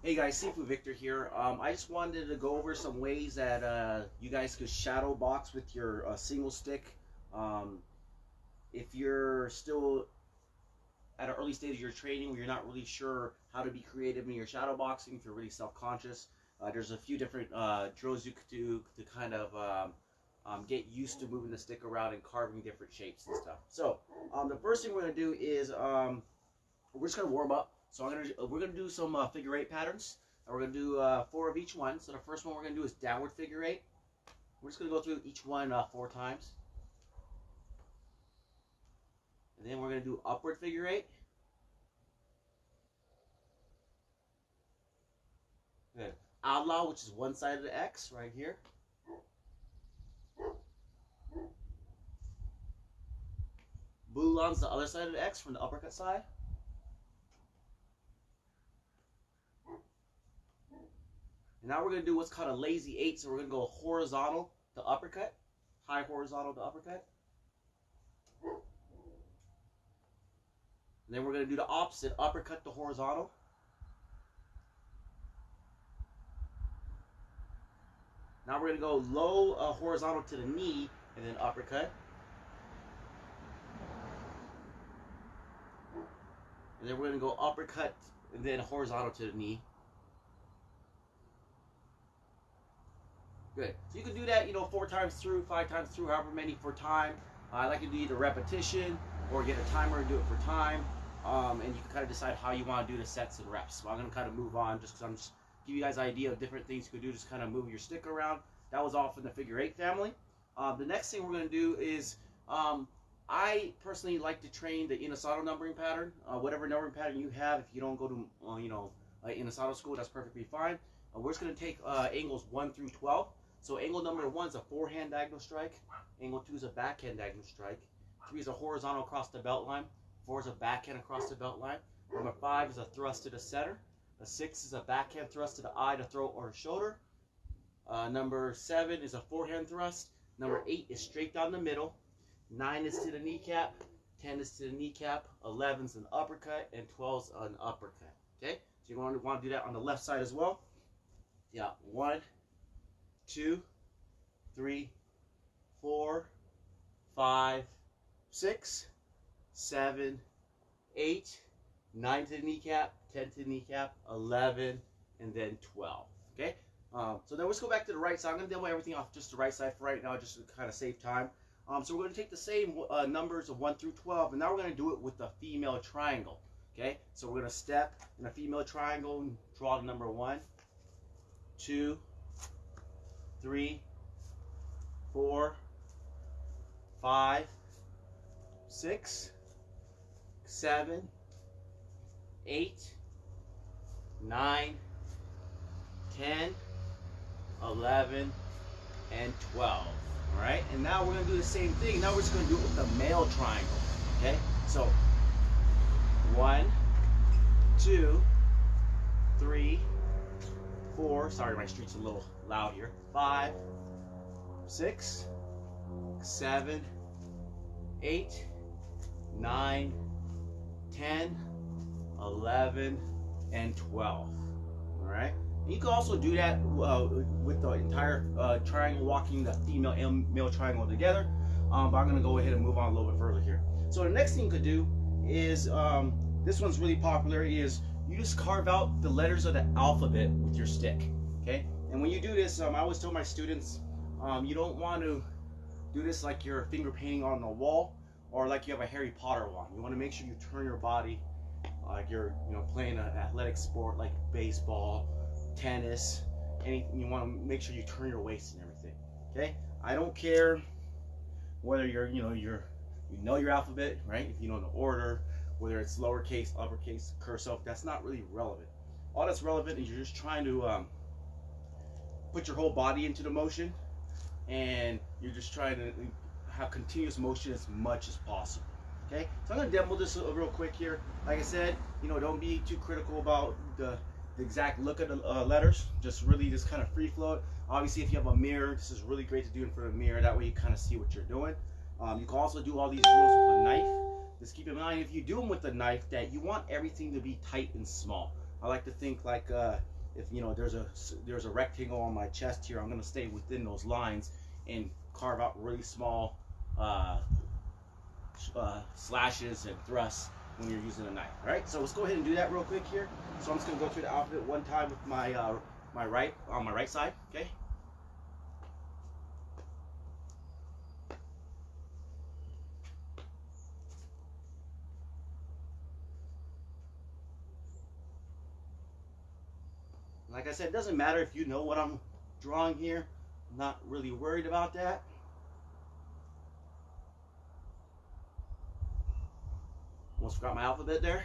Hey guys, Seafood Victor here. I just wanted to go over some ways that you guys could shadow box with your single stick. If you're still at an early stage of your training where you're not really sure how to be creative in your shadow boxing, if you're really self-conscious, there's a few different drills you could do to kind of get used to moving the stick around and carving different shapes and stuff. So the first thing we're going to do is we're just going to warm up. So we're gonna do some figure eight patterns. And we're gonna do 4 of each one. So the first one we're gonna do is downward figure eight. We're just gonna go through each one 4 times. And then we're gonna do upward figure eight. Good. Outlaw, which is one side of the X right here. Boulon's the other side of the X from the uppercut side. And now we're going to do what's called a lazy 8. So we're going to go horizontal to uppercut. High horizontal to uppercut. And then we're going to do the opposite. Uppercut to horizontal. Now we're going to go low horizontal to the knee. And then uppercut. And then we're going to go uppercut and then horizontal to the knee. Good. So you can do that, 4 times through, 5 times through, however many for time. I like to do either repetition or get a timer and do it for time. And you can kind of decide how you want to do the sets and reps. So I'm going to kind of move on just because I'm just give you guys an idea of different things you could do. Just kind of move your stick around. That was all from the figure 8 family. The next thing we're going to do is I personally like to train the Inosato numbering pattern. Whatever numbering pattern you have, if you don't go to Inosato school, that's perfectly fine. We're just going to take angles 1 through 12. So angle number 1 is a forehand diagonal strike. Angle 2 is a backhand diagonal strike. 3 is a horizontal across the belt line. 4 is a backhand across the belt line. Number 5 is a thrust to the center. A 6 is a backhand thrust to the eye, the throat, or shoulder. Number 7 is a forehand thrust. Number 8 is straight down the middle. 9 is to the kneecap. 10 is to the kneecap. 11 is an uppercut. And 12 is an uppercut. Okay? So you're going to want to do that on the left side as well. Yeah, 1, 2, 3, 4, 5, 6, 7, 8, 9 to the kneecap, 10 to the kneecap, 11, and then 12. Okay? So then let's go back to the right side. I'm going to demo everything off just the right side for right now, just to kind of save time. So we're going to take the same numbers of 1 through 12, and now we're going to do it with the female triangle. Okay? So we're going to step in a female triangle and draw the number 1, 2, 3, 4, 5, 6, 7, 8, 9, 10, 11, and 12. All right, and now we're going to do the same thing. Now we're just going to do it with the male triangle. Okay, so 1, 2, 3, 4, sorry, my street's a little loud here. 5, 6, 7, 8, 9, 10, 11, and 12. All right. And you can also do that with the entire triangle, walking the female and male triangle together. But I'm going to go ahead and move on a little bit further here. So the next thing you could do is this one's really popular. Is you just carve out the letters of the alphabet with your stick. Okay. And when you do this, I always tell my students, you don't want to do this like you're finger painting on the wall or like you have a Harry Potter wand. You want to make sure you turn your body like you're playing an athletic sport like baseball, tennis, anything. You want to make sure you turn your waist and everything. Okay? I don't care whether you're you know your alphabet, right? If you know the order, whether it's lowercase, uppercase, cursive, that's not really relevant. All that's relevant is you're just trying to put your whole body into the motion, and you're just trying to have continuous motion as much as possible. Okay, so I'm going to demo this real quick here. Like I said, don't be too critical about the exact look of the letters. Just kind of free flow it. Obviously, if you have a mirror, this is really great to do in front of a mirror. That way you kind of see what you're doing. You can also do all these drills with a knife. Just keep in mind, if you do them with a knife, that you want everything to be tight and small. I like to think like if you know there's a rectangle on my chest here, I'm gonna stay within those lines and carve out really small slashes and thrusts when you're using a knife. All right, so let's go ahead and do that real quick here. So I'm just gonna go through the alphabet one time with my my right side. Okay. Like I said, it doesn't matter if you know what I'm drawing here. I'm not really worried about that. Almost forgot my alphabet there.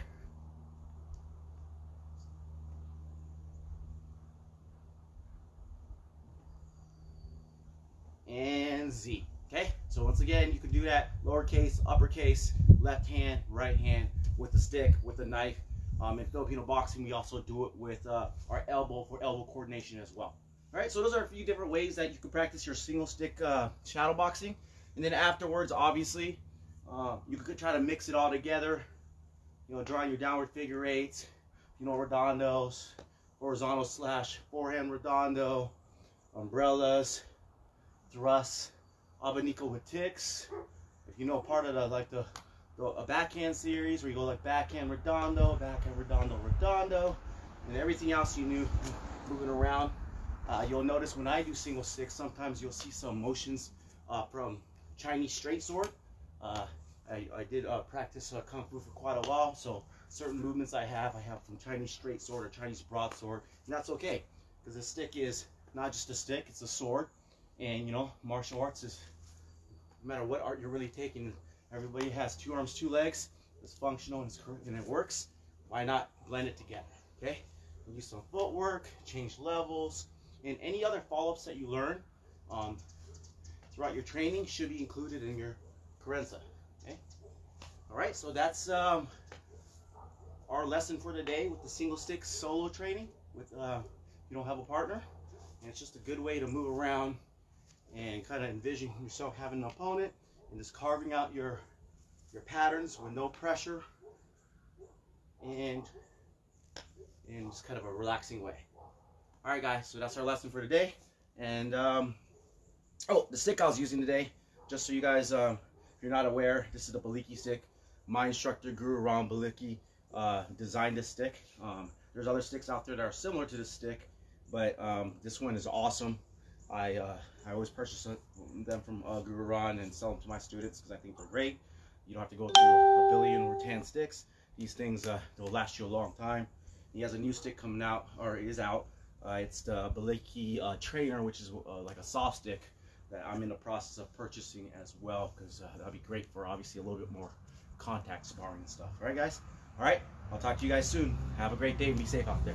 And Z. Okay, so once again, you can do that lowercase, uppercase, left hand, right hand, with the stick, with the knife. In Filipino boxing, we also do it with our elbow for elbow coordination as well. All right, so those are a few different ways that you can practice your single stick shadow boxing. And then afterwards, obviously, you could try to mix it all together. You know, drawing your downward figure eights, you know, redondos, horizontal slash forehand redondo, umbrellas, thrusts, abanico with ticks. If you know part of a backhand series where you go like backhand redondo, redondo, and everything else you knew moving around. You'll notice when I do single sticks, sometimes you'll see some motions from Chinese straight sword. I did practice Kung Fu for quite a while, so certain movements I have from Chinese straight sword or Chinese broadsword, and that's okay, because the stick is not just a stick, it's a sword. And you know, martial arts is, no matter what art you're really taking, everybody has two arms, two legs. It's functional and it works. Why not blend it together? Okay. We'll use some footwork, change levels, and any other follow-ups that you learn throughout your training should be included in your Carenza. Okay. All right. So that's our lesson for today with the single stick solo training. With you don't have a partner, and it's just a good way to move around and kind of envision yourself having an opponent and just carving out your patterns with no pressure and in just kind of a relaxing way. All right, guys, so that's our lesson for today. And oh, the stick I was using today, just so you guys, if you're not aware, this is the Baliki stick. My instructor, Guru Ram Baliki, designed this stick. There's other sticks out there that are similar to this stick, but this one is awesome. I always purchase them from Guru Ram and sell them to my students because I think they're great. You don't have to go through a billion rattan sticks. These things, they'll last you a long time. He has a new stick coming out, or is out. It's the Baliki Trainer, which is like a soft stick that I'm in the process of purchasing as well, because that'll be great for obviously a little bit more contact sparring and stuff. All right, guys? All right, I'll talk to you guys soon. Have a great day and be safe out there.